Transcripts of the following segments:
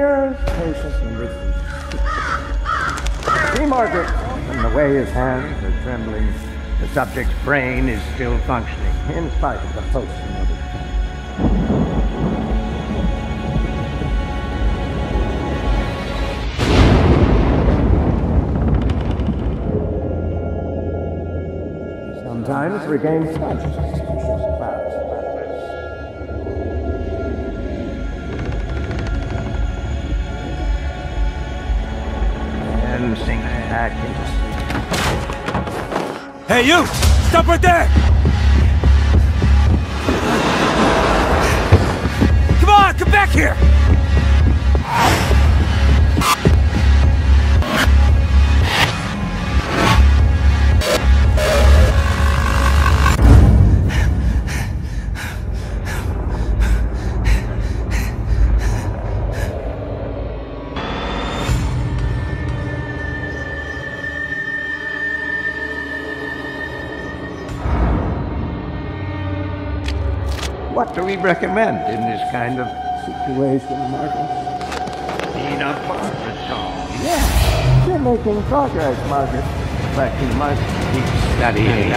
Here's patient number 3. See, Margaret, from the way his hands are trembling, the subject's brain is still functioning, in spite of the post-traumatic stress. Sometimes regains consciousness. And sink back into sleep. Hey, you! Stop right there! Come on, come back here! What do we recommend in this kind of situation, Margaret? Peanut butter salt. Yeah, you're making progress, Margaret. But you must keep studying.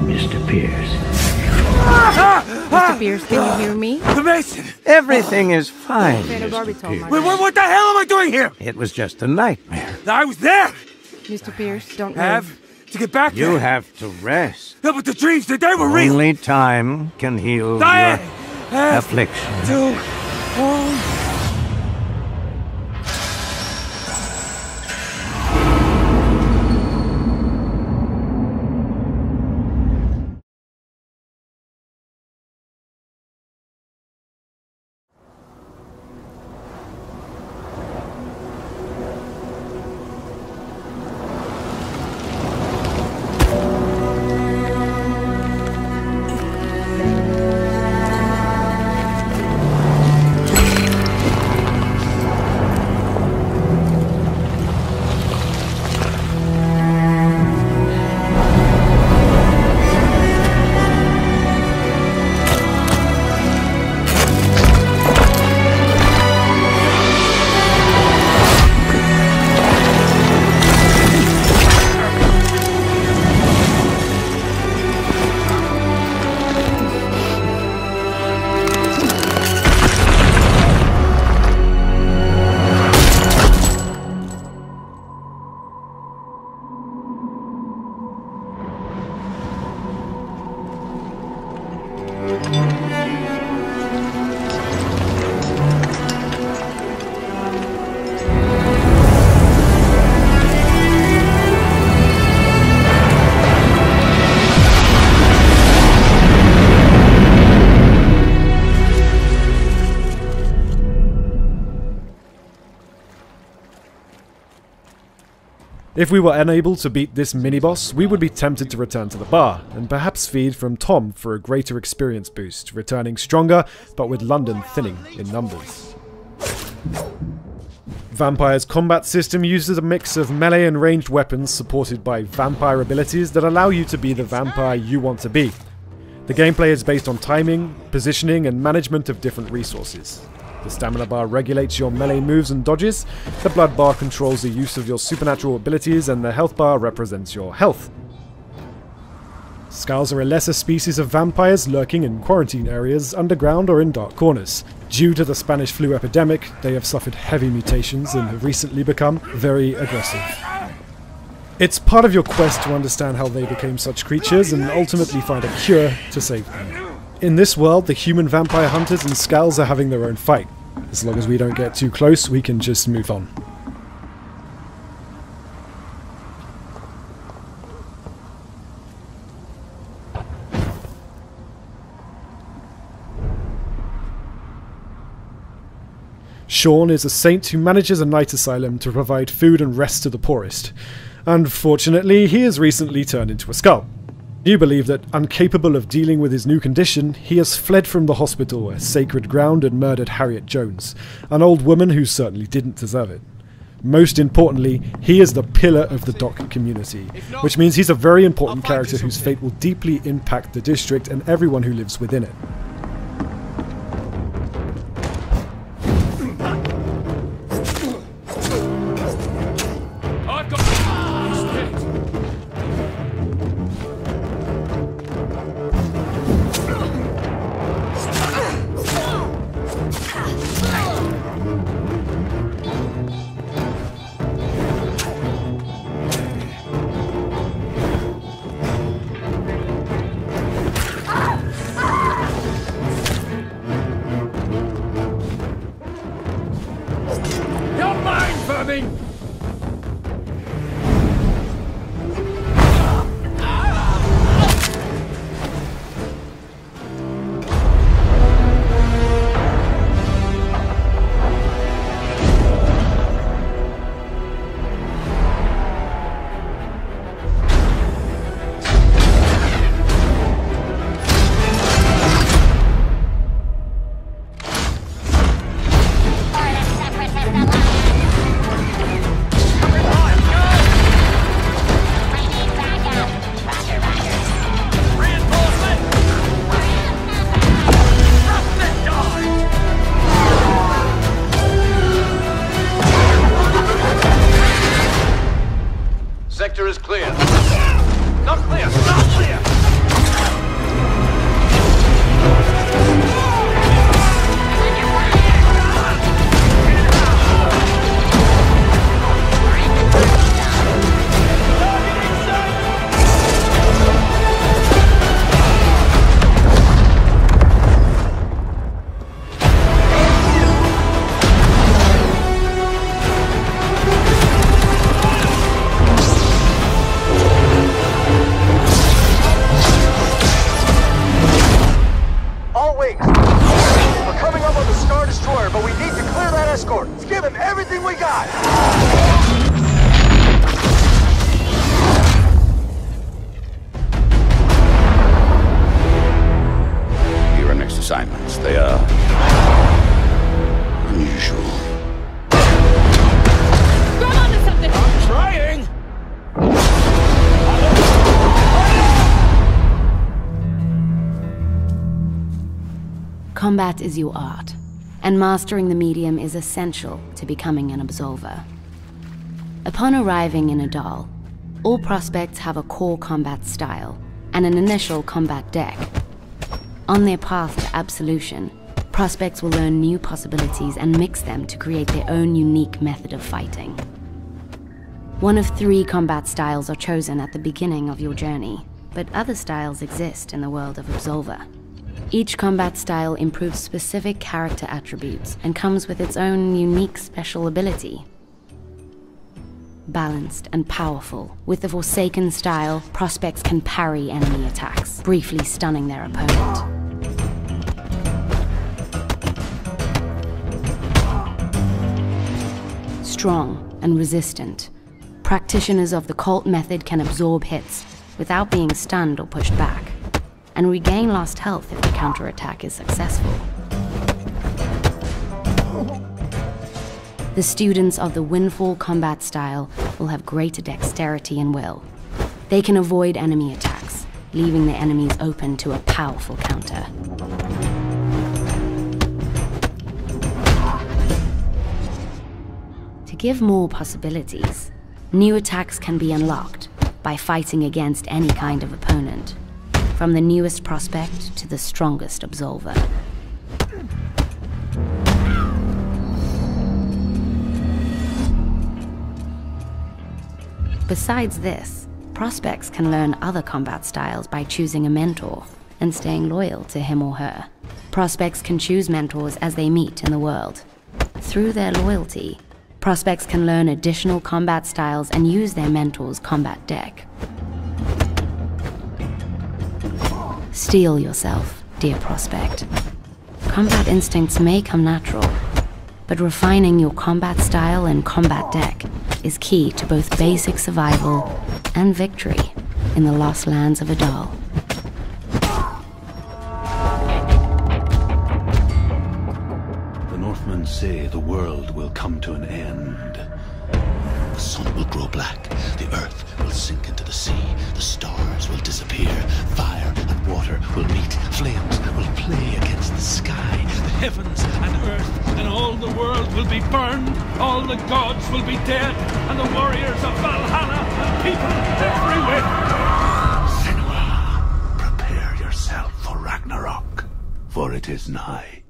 Mr. Pierce. Mr. Pierce, can you hear me? The Mason! Everything is fine, Mr. Pierce. Wait, what the hell am I doing here? It was just a nightmare. I was there! Mr. Pierce, don't Have move. to get back there. You have to rest. No, but the dreams, they were real! Only time can heal I your have affliction. to... If we were unable to beat this mini-boss, we would be tempted to return to the bar, and perhaps feed from Tom for a greater experience boost, returning stronger, but with London thinning in numbers. Vampire's combat system uses a mix of melee and ranged weapons supported by vampire abilities that allow you to be the vampire you want to be. The gameplay is based on timing, positioning, and management of different resources. The stamina bar regulates your melee moves and dodges, the blood bar controls the use of your supernatural abilities, and the health bar represents your health. Skulls are a lesser species of vampires lurking in quarantine areas, underground or in dark corners. Due to the Spanish flu epidemic, they have suffered heavy mutations and have recently become very aggressive. It's part of your quest to understand how they became such creatures and ultimately find a cure to save them. In this world, the human vampire hunters and skulls are having their own fight. As long as we don't get too close, we can just move on. Sean is a saint who manages a night asylum to provide food and rest to the poorest. Unfortunately, he has recently turned into a skull. You believe that, incapable of dealing with his new condition, he has fled from the hospital, a sacred ground, and murdered Harriet Jones, an old woman who certainly didn't deserve it. Most importantly, he is the pillar of the dock community, which means he's a very important character whose fate will deeply impact the district and everyone who lives within it. Sector is clear. Not clear! Not clear! Assignments. They are unusual. Grab onto something! I'm trying! Combat is your art, and mastering the medium is essential to becoming an absolver. Upon arriving in a Dol, all prospects have a core combat style and an initial combat deck. On their path to absolution, prospects will learn new possibilities and mix them to create their own unique method of fighting. One of 3 combat styles are chosen at the beginning of your journey, but other styles exist in the world of Absolver. Each combat style improves specific character attributes and comes with its own unique special ability. Balanced and powerful, with the Forsaken style, prospects can parry enemy attacks, briefly stunning their opponent. Strong and resistant, practitioners of the cult method can absorb hits without being stunned or pushed back, and regain lost health if the counterattack is successful. The students of the Windfall combat style will have greater dexterity and will. They can avoid enemy attacks, leaving their enemies open to a powerful counter. To give more possibilities, new attacks can be unlocked by fighting against any kind of opponent, from the newest prospect to the strongest absolver. Besides this, prospects can learn other combat styles by choosing a mentor and staying loyal to him or her. Prospects can choose mentors as they meet in the world. Through their loyalty, prospects can learn additional combat styles and use their mentor's combat deck. Steel yourself, dear prospect. Combat instincts may come natural, but but refining your combat style and combat deck is key to both basic survival and victory in the lost lands of Adal. The Northmen say the world will come to an end. The sun will grow black, the earth will sink into the sea, the stars will disappear, fire and water will meet, flames will play against the sky, the heavens and earth and all the world will be burned, all the gods will be dead, and the warriors of Valhalla and people everywhere. Senua, prepare yourself for Ragnarok, for it is nigh.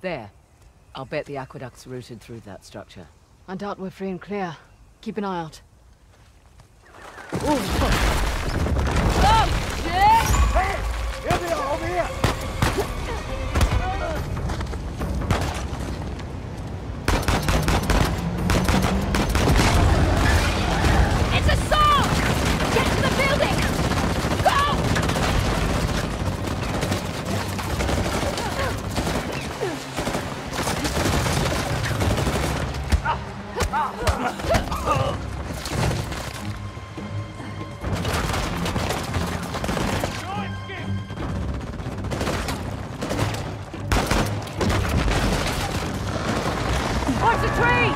There. I'll bet the aqueduct's routed through that structure. I doubt we're free and clear. Keep an eye out. Oh, shit! Hey! Here they are, over here! It's a saw! Get to the building! Go! Watch the tree!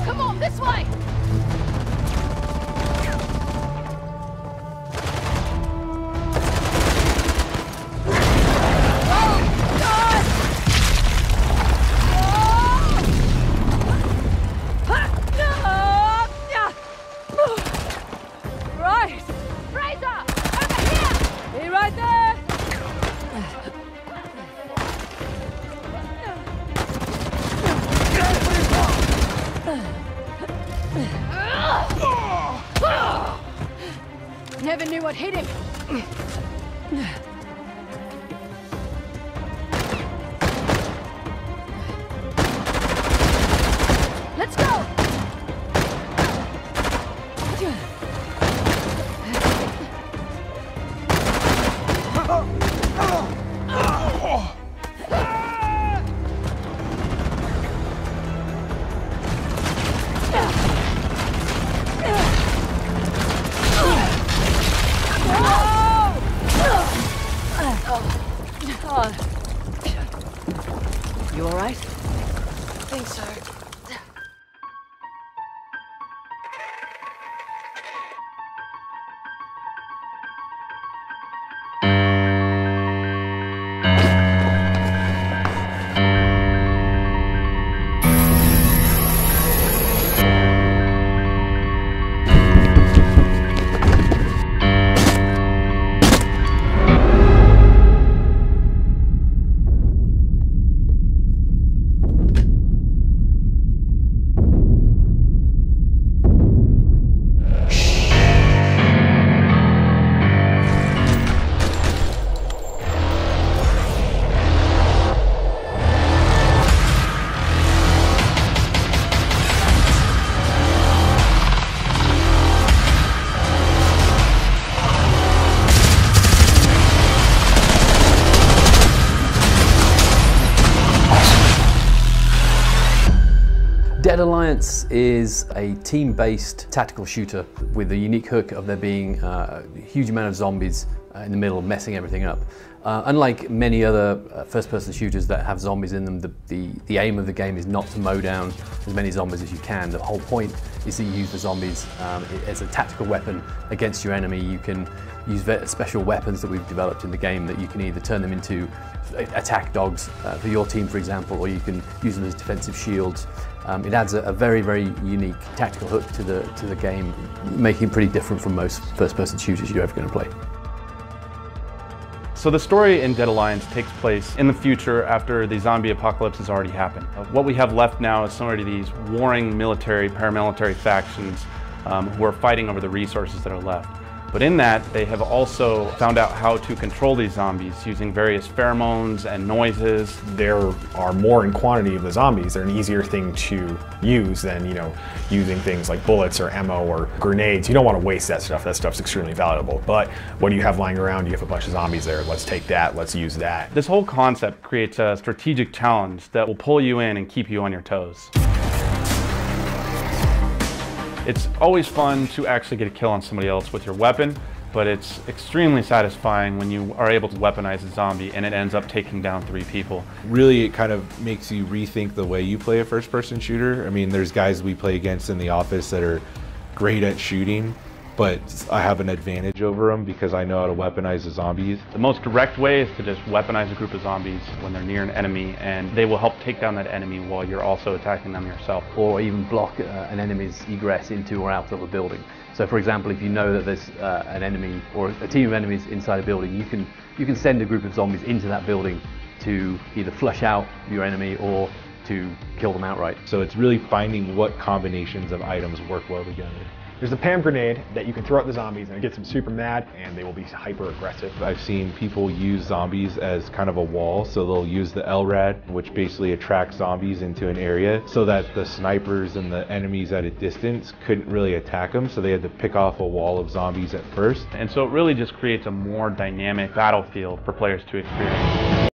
Come on, this way! Right! Fraser! Over here! Be right there! Never knew what hit him. Let's go! Dead Alliance is a team-based tactical shooter with the unique hook of there being a huge amount of zombies in the middle messing everything up. Unlike many other first-person shooters that have zombies in them, the aim of the game is not to mow down as many zombies as you can. The whole point is that you use the zombies as a tactical weapon against your enemy. You can use special weapons that we've developed in the game that you can either turn them into attack dogs for your team, for example, or you can use them as defensive shields. It adds a very, very unique tactical hook to the game, making it pretty different from most first-person shooters you're ever going to play. So the story in Dead Alliance takes place in the future after the zombie apocalypse has already happened. What we have left now is similar to these warring military, paramilitary factions who are fighting over the resources that are left. But in that, they have also found out how to control these zombies using various pheromones and noises. There are more in quantity of the zombies. They're an easier thing to use than, using things like bullets or ammo or grenades. You don't want to waste that stuff. That stuff's extremely valuable. But what do you have lying around? You have a bunch of zombies there. Let's take that. Let's use that. This whole concept creates a strategic challenge that will pull you in and keep you on your toes. It's always fun to actually get a kill on somebody else with your weapon, but it's extremely satisfying when you are able to weaponize a zombie and it ends up taking down 3 people. Really, it kind of makes you rethink the way you play a first-person shooter. I mean, there's guys we play against in the office that are great at shooting, but I have an advantage over them because I know how to weaponize the zombies. The most direct way is to just weaponize a group of zombies when they're near an enemy, and they will help take down that enemy while you're also attacking them yourself. Or even block an enemy's egress into or out of a building. So for example, if you know that there's an enemy or a team of enemies inside a building, you can send a group of zombies into that building to either flush out your enemy or to kill them outright. So it's really finding what combinations of items work well together. There's a PAM grenade that you can throw at the zombies and it gets them super mad and they will be hyper aggressive. I've seen people use zombies as kind of a wall, so they'll use the LRAD, which basically attracts zombies into an area so that the snipers and the enemies at a distance couldn't really attack them, so they had to pick off a wall of zombies at first. And so it really just creates a more dynamic battlefield for players to experience.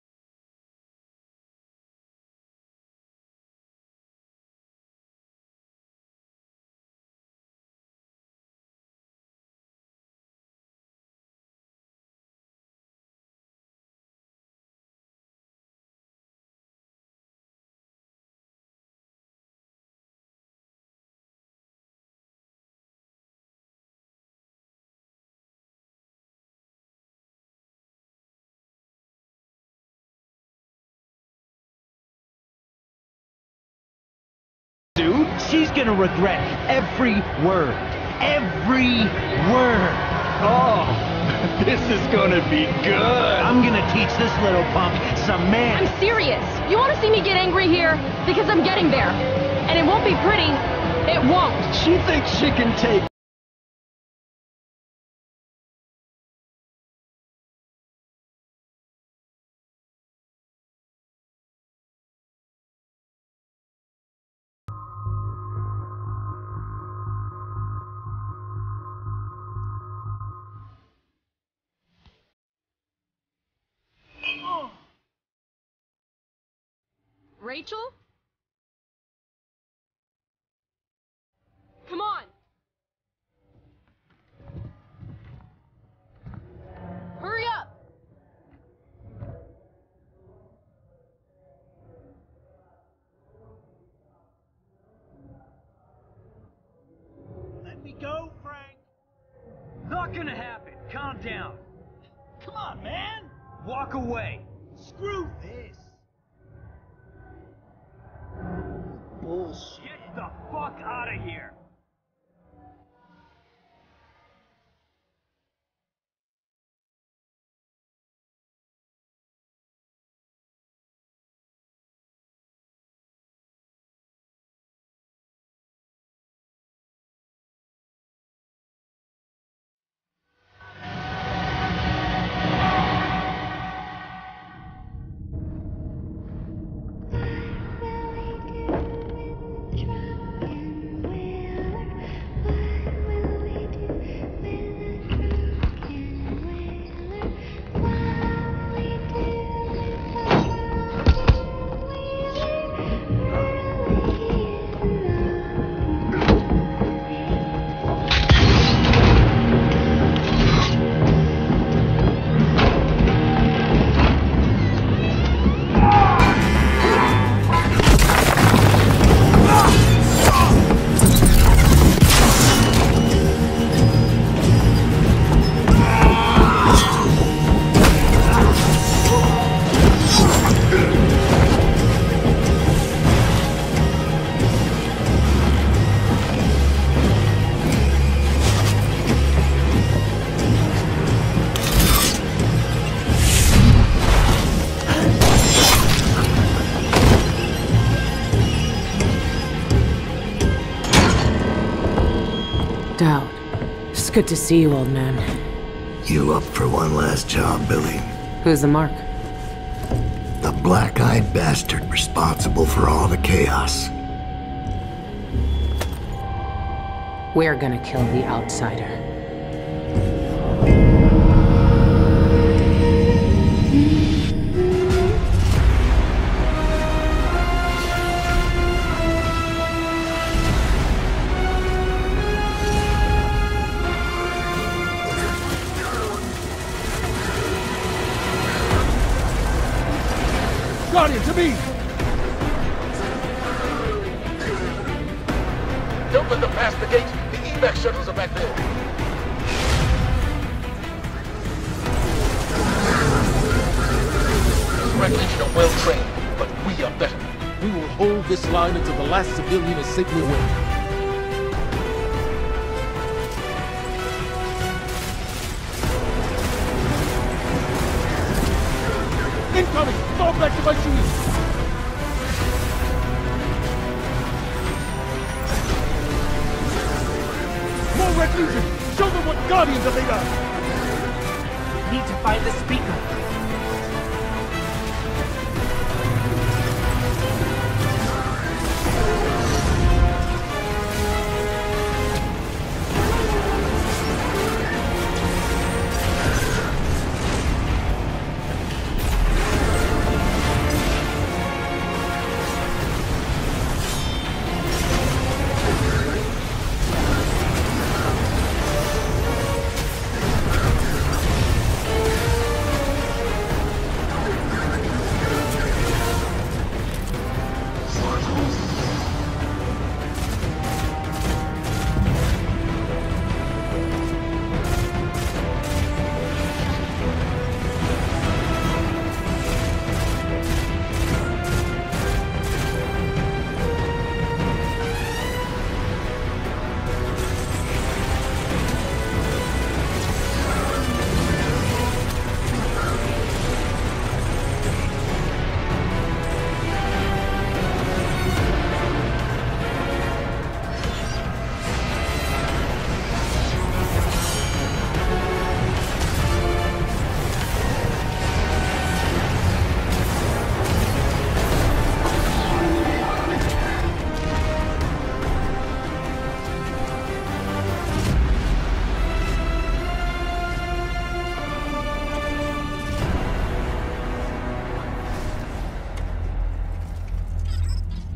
Dude, she's gonna regret every word. Every word. Oh, this is gonna be good. I'm gonna teach this little punk some manners. I'm serious. You want to see me get angry here? Because I'm getting there. And it won't be pretty. It won't. She thinks she can take... Rachel? Come on! Hurry up! Let me go, Frank. Not gonna happen. Calm down. Come on, man. Walk away. Screw this. Bullshit. Get the fuck out of here. checked out. It's good to see you, old man. You up for one last job, Billy? Who's the mark? The black-eyed bastard responsible for all the chaos. We're gonna kill the outsider. Guardian, to me! Don't let them pass the gate. The evac shuttles are back there. The Red Legion are well trained, but we are better. We will hold this line until the last civilian is safely away. Incoming! Fall back to my shoes! More Red Legion! Show them what Guardians are made of! Need to find the speaker.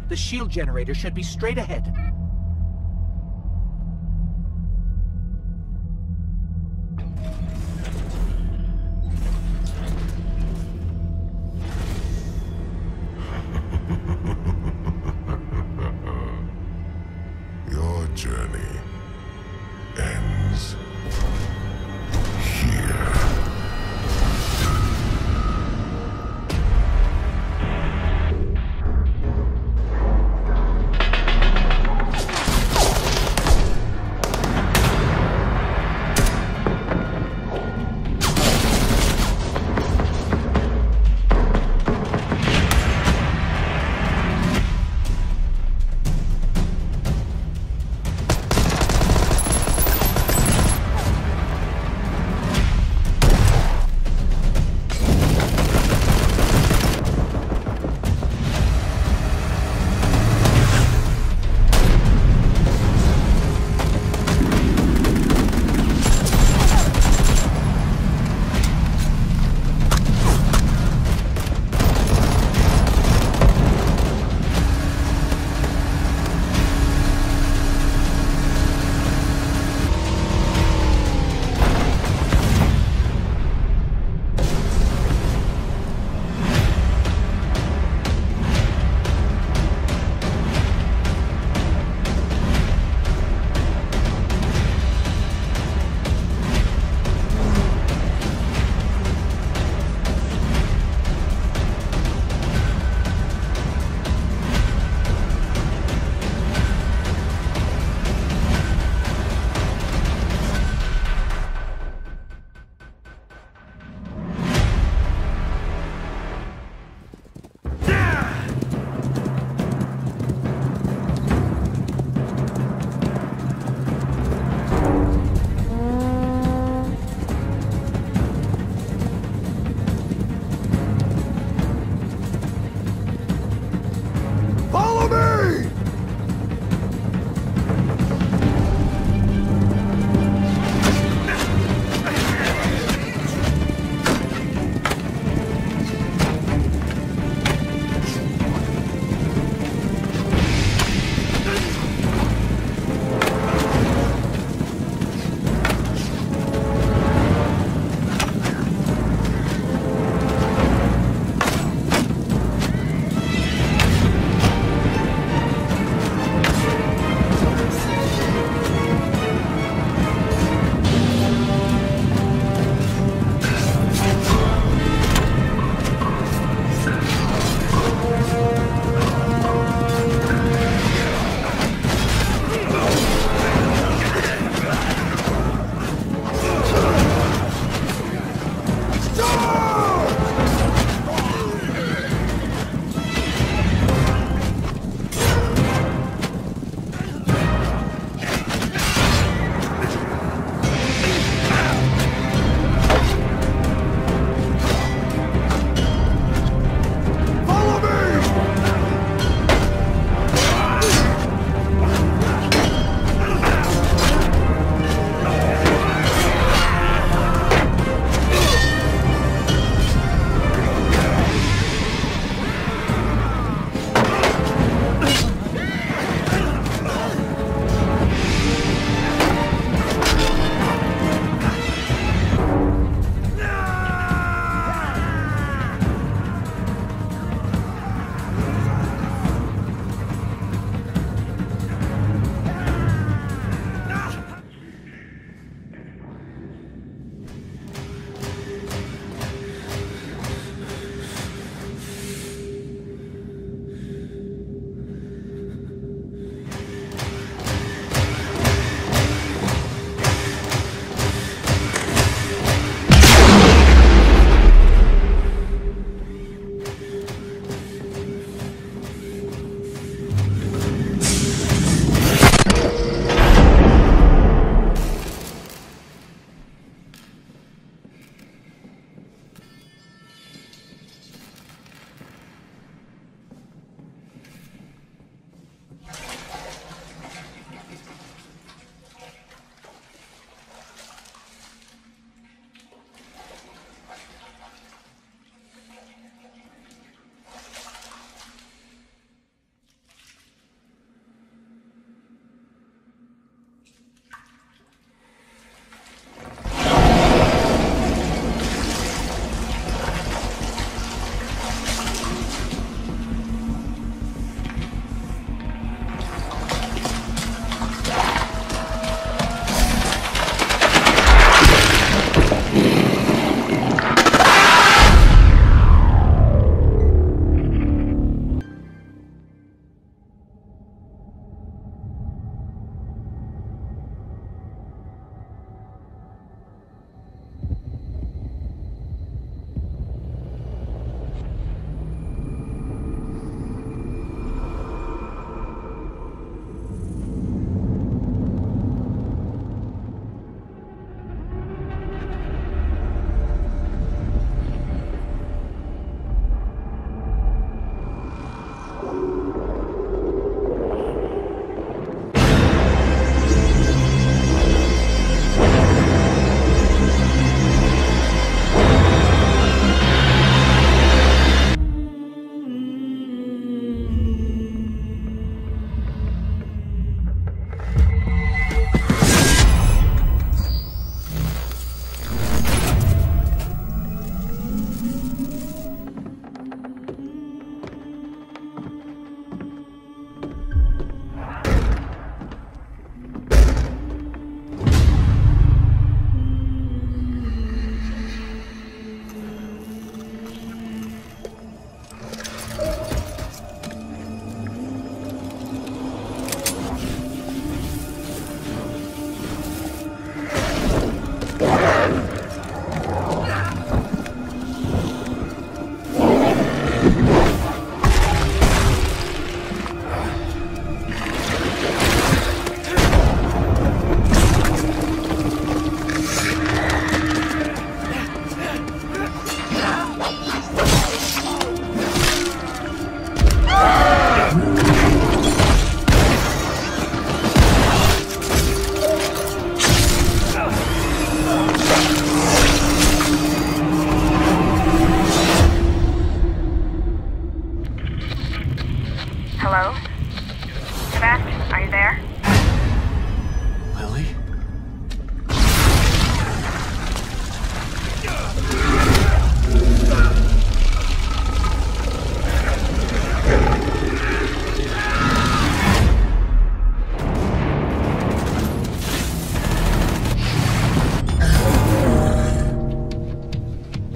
The shield generator should be straight ahead. Your journey ends here.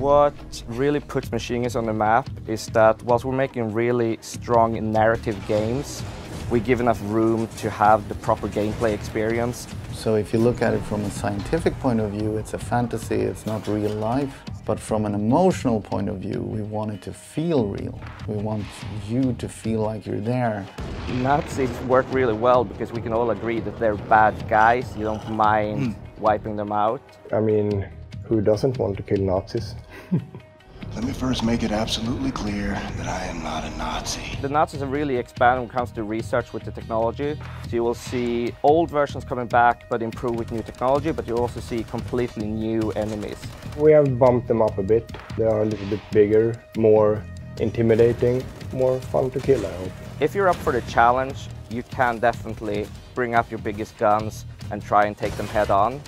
What really puts Machinist on the map is that whilst we're making really strong narrative games, we give enough room to have the proper gameplay experience. So if you look at it from a scientific point of view, it's a fantasy, it's not real life. But from an emotional point of view, we want it to feel real. We want you to feel like you're there. Nazis work really well because we can all agree that they're bad guys. You don't mind wiping them out. I mean, who doesn't want to kill Nazis? Let me first make it absolutely clear that I am not a Nazi. The Nazis have really expanded when it comes to research with the technology. So you will see old versions coming back but improved with new technology, but you also see completely new enemies. We have bumped them up a bit. They are a little bit bigger, more intimidating, more fun to kill, I hope. If you're up for the challenge, you can definitely bring up your biggest guns and try and take them head on.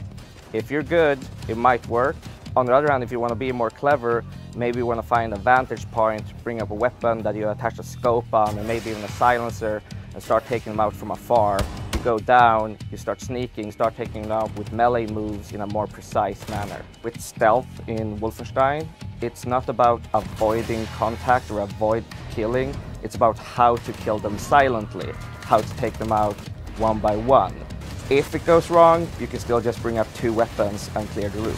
If you're good, it might work. On the other hand, if you want to be more clever, maybe you want to find a vantage point, bring up a weapon that you attach a scope on and maybe even a silencer and start taking them out from afar. You go down, you start sneaking, start taking them out with melee moves in a more precise manner. With stealth in Wolfenstein, it's not about avoiding contact or avoid killing, it's about how to kill them silently, how to take them out one by one. If it goes wrong, you can still just bring up 2 weapons and clear the room.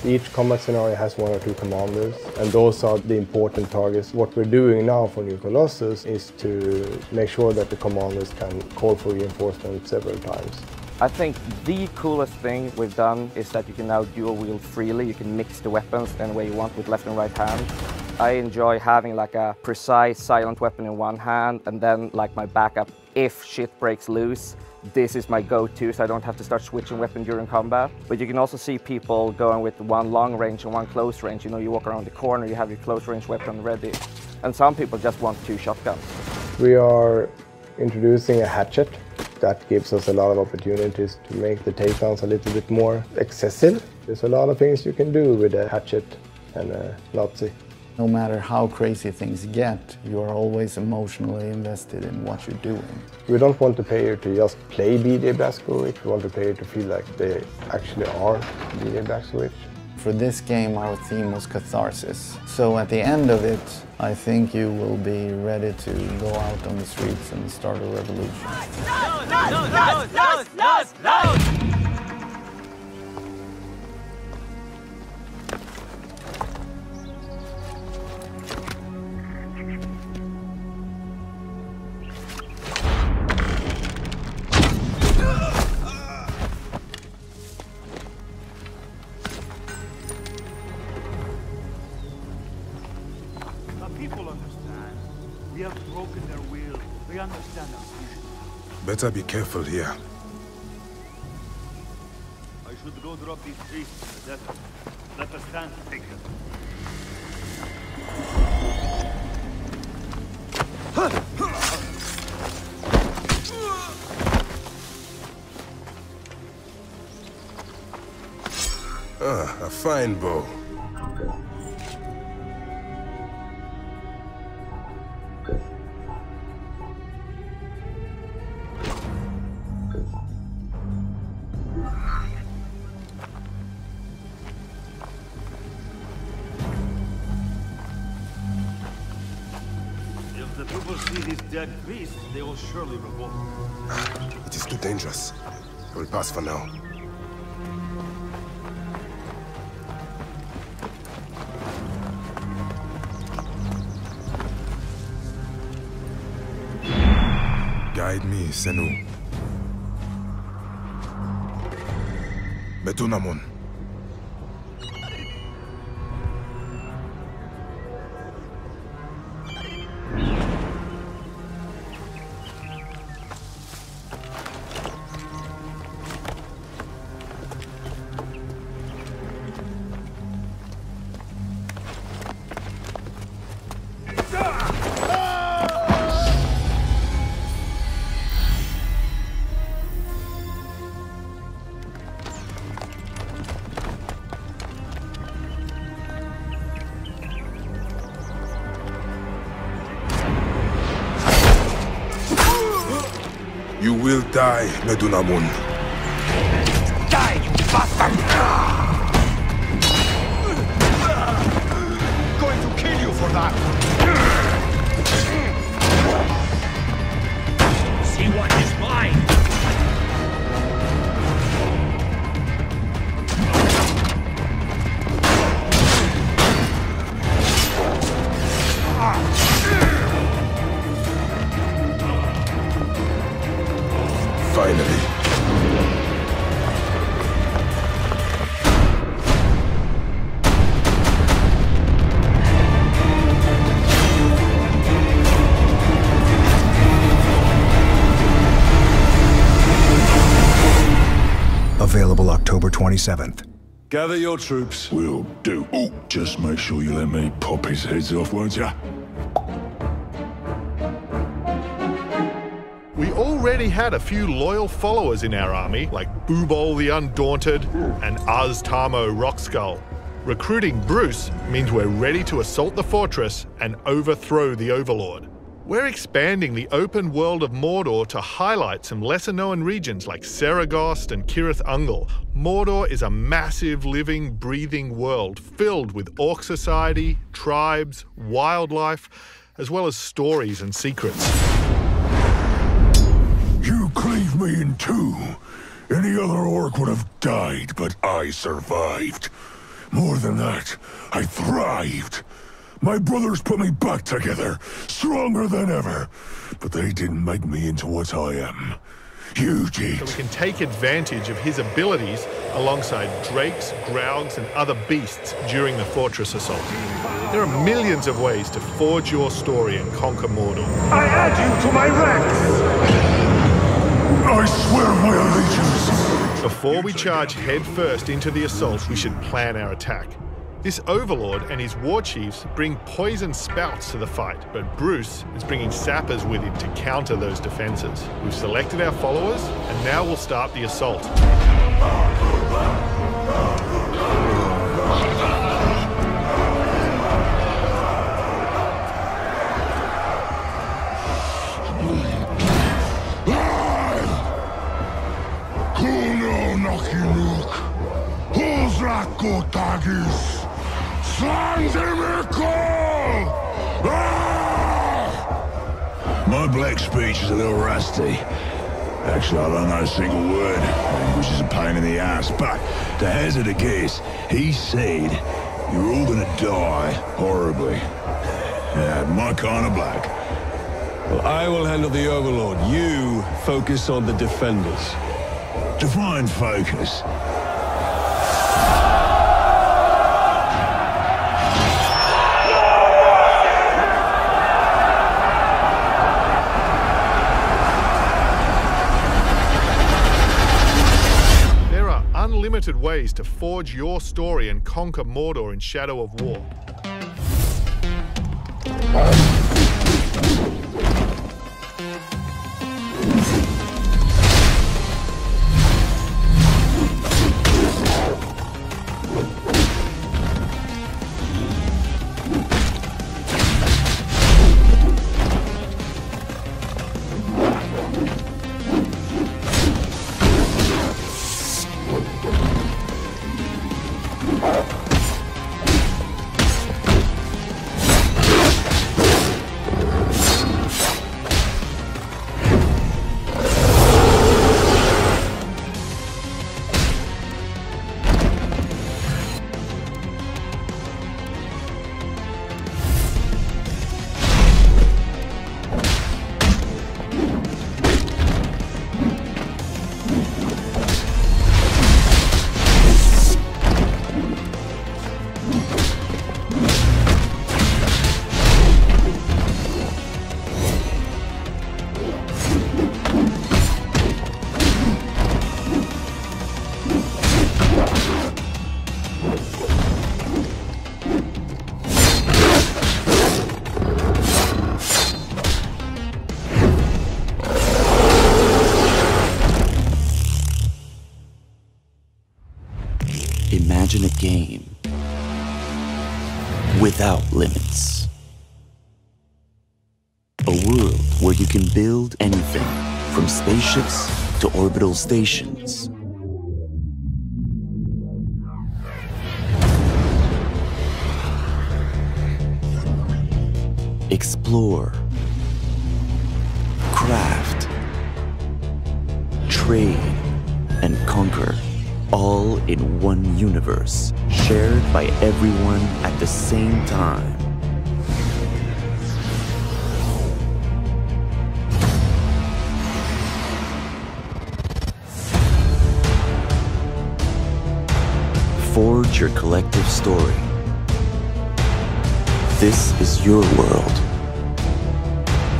Each combat scenario has 1 or 2 commanders, and those are the important targets. What we're doing now for New Colossus is to make sure that the commanders can call for reinforcement several times. I think the coolest thing we've done is that you can now dual wield freely. You can mix the weapons any way you want with left and right hand. I enjoy having like a precise silent weapon in one hand and then like my backup if shit breaks loose. This is my go-to, so I don't have to start switching weapon during combat. But you can also see people going with 1 long range and 1 close range. You know, you walk around the corner, you have your close range weapon ready. And some people just want 2 shotguns. We are introducing a hatchet. That gives us a lot of opportunities to make the takedowns a little bit more excessive. There's a lot of things you can do with a hatchet and a Nazi. No matter how crazy things get, you are always emotionally invested in what you're doing. We don't want the player to just play BJ Blazkowicz. We want the player to feel like they actually are BJ Blazkowicz. For this game, our theme was catharsis. So at the end of it, I think you will be ready to go out on the streets and start a revolution. Better be careful here. I should go drop these priests in the desert. Let us stand to take them. Ah, a fine bow. If the people see these dead priests, they will surely revolt. It is too dangerous. I will pass for now. Guide me, Senu. Betunamon. You will die, Medunamun. Die, you bastard! 27th. Gather your troops. Will do. Oh, just make sure you let me pop his heads off, won't ya? We already had a few loyal followers in our army, like Boobol the Undaunted and Tamo Rockskull. Recruiting Bruce means we're ready to assault the fortress and overthrow the Overlord. We're expanding the open world of Mordor to highlight some lesser-known regions like Saragost and Kirith Ungol. Mordor is a massive, living, breathing world filled with orc society, tribes, wildlife, as well as stories and secrets. You cleaved me in two. Any other orc would have died, but I survived. More than that, I thrived. My brothers put me back together, stronger than ever. But they didn't make me into what I am. You did. So we can take advantage of his abilities alongside drakes, graugs, and other beasts during the fortress assault. There are millions of ways to forge your story and conquer Mordor. I add you to my ranks! I swear my allegiance! Before we charge headfirst into the assault, we should plan our attack. This Overlord and his war chiefs bring poison spouts to the fight, but Bruce is bringing sappers with him to counter those defenses. We've selected our followers, and now we'll start the assault. My black speech is a little rusty. Actually, I don't know a single word, which is a pain in the ass, but to hazard a guess, he said you're all gonna die horribly. Yeah, my kind of black. Well, I will handle the Overlord. You focus on the defenders. Define focus. Unlimited ways to forge your story and conquer Mordor in Shadow of War. Imagine a game without limits. A world where you can build anything from spaceships to orbital stations. Explore, craft, trade, and conquer. All in one universe, shared by everyone at the same time. Forge your collective story. This is your world.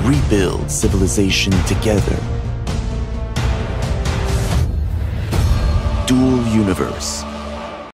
Rebuild civilization together. dual universe.